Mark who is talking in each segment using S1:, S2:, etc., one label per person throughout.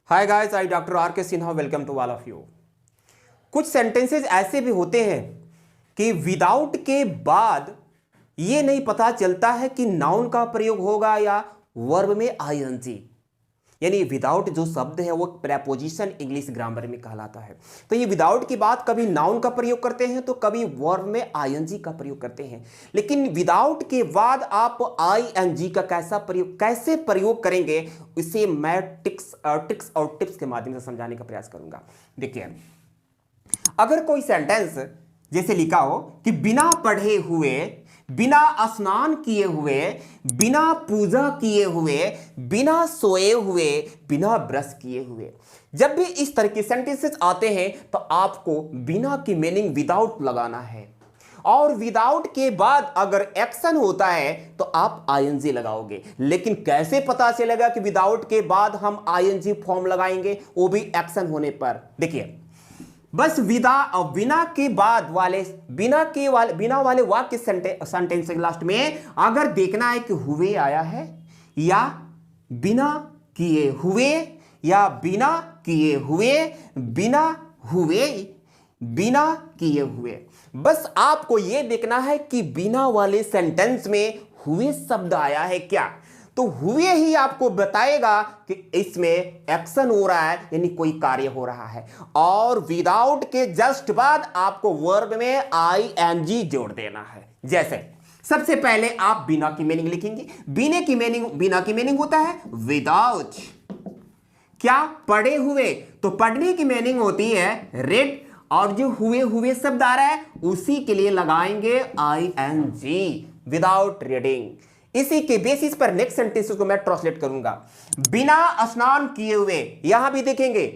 S1: Hi guys, I doctor R K Sinha, welcome to all of you. कुछ sentences ऐसे भी होते हैं कि विदाउट के बाद ये नहीं पता चलता है कि नाउन का प्रयोग होगा या वर्ब में आईएनजी, यानी विदाउट जो शब्द है वो प्रेपोजिशन इंग्लिश ग्रामर में कहलाता है। तो ये विदाउट की बात कभी नाउन का प्रयोग करते हैं तो कभी वर्ब में आईएनजी का प्रयोग करते हैं, लेकिन विदाउट के बाद आप आईएनजी का कैसे प्रयोग करेंगे, इसे मैं ट्रिक्स और टिप्स के माध्यम से समझाने का प्रयास करूंगा। देखिए, अगर कोई सेंटेंस जैसे लिखा हो कि बिना पढ़े हुए, बिना स्नान किए हुए, बिना पूजा किए हुए, बिना सोए हुए, बिना ब्रश किए हुए, जब भी इस तरह के सेंटेंसेस आते हैं तो आपको बिना की मीनिंग विदाउट लगाना है, और विदाउट के बाद अगर एक्शन होता है तो आप आईएनजी लगाओगे। लेकिन कैसे पता चलेगा कि विदाउट के बाद हम आईएनजी फॉर्म लगाएंगे, वो भी एक्शन होने पर? देखिए, बस विदा और बिना के बाद वाले बिना वाले वाक्य सेंटेंस के लास्ट में अगर देखना है कि हुए आया है या बिना किए हुए, या बिना किए हुए, बिना हुए, बिना किए हुए, बस आपको यह देखना है कि बिना वाले सेंटेंस में हुए शब्द आया है क्या। तो हुए ही आपको बताएगा कि इसमें एक्शन हो रहा है, यानी कोई कार्य हो रहा है। और विदाउट के जस्ट बाद आपको वर्ब में आईएनजी जोड़ देना है। जैसे सबसे पहले आप बिना की मीनिंग लिखेंगे। बिना की मीनिंग होता है विदाउट। क्या? पढ़े हुए, तो पढ़ने की मीनिंग होती है रेड, और जो हुए हुए शब्द आ रहा है उसी के लिए लगाएंगे आईएनजी, विदाउट रीडिंग। इसी के बेसिस पर नेक्स्ट सेंटेंस को मैं ट्रांसलेट करूंगा। बिना स्नान किए हुए, यहां भी देखेंगे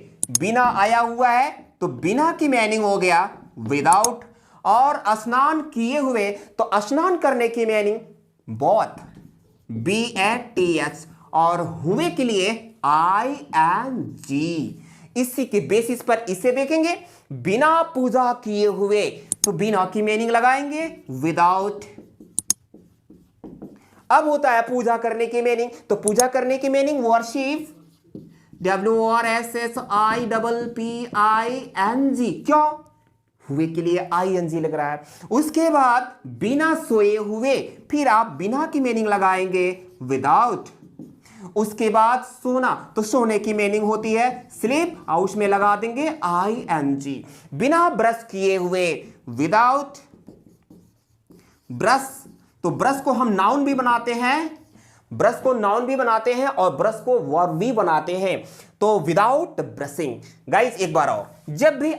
S1: बिना आया हुआ है तो बिना की मीनिंग हो गया विदाउट, और स्नान किए हुए तो स्नान करने की मीनिंग बोथ, BATH, और हुए के लिए ING। इसी के बेसिस पर इसे देखेंगे। बिना पूजा किए हुए तो बिना की मीनिंग लगाएंगे विदाउट। अब होता है पूजा करने की मीनिंग, तो पूजा करने की मीनिंग वर्शिप, WORSHIPPING। क्यों? हुए के लिए ING लग रहा है। उसके बाद बिना सोए हुए, फिर आप बिना की मीनिंग लगाएंगे विदाउट। उसके बाद सोना, तो सोने की मीनिंग होती है स्लीप, और उसमें लगा देंगे ING। बिना ब्रश किए हुए विदाउट ब्रश, तो ब्रश को हम नाउन भी बनाते हैं, ब्रश को नाउन भी बनाते हैं और ब्रश को वर्ब भी बनाते हैं, तो विदाउट ब्रशिंग। गाइस एक बार और, जब भी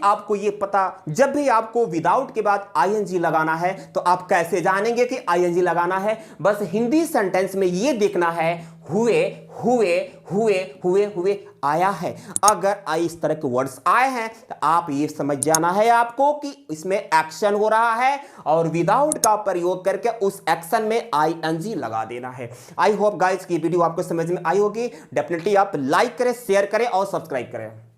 S1: आपको विदाउट के बाद आईएनजी लगाना है तो आप कैसे जानेंगे कि आईएनजी लगाना है? बस हिंदी सेंटेंस में यह देखना है हुए हुए हुए हुए हुए आया है। अगर इस तरह के वर्ड्स आए हैं तो आप ये समझ जाना है आपको कि इसमें एक्शन हो रहा है, और विदाउट का प्रयोग करके उस एक्शन में आईएनजी लगा देना है। आई होप गाइस की वीडियो आपको समझ में आई होगी। डेफिनेटली आप लाइक करें, शेयर करें और सब्सक्राइब करें।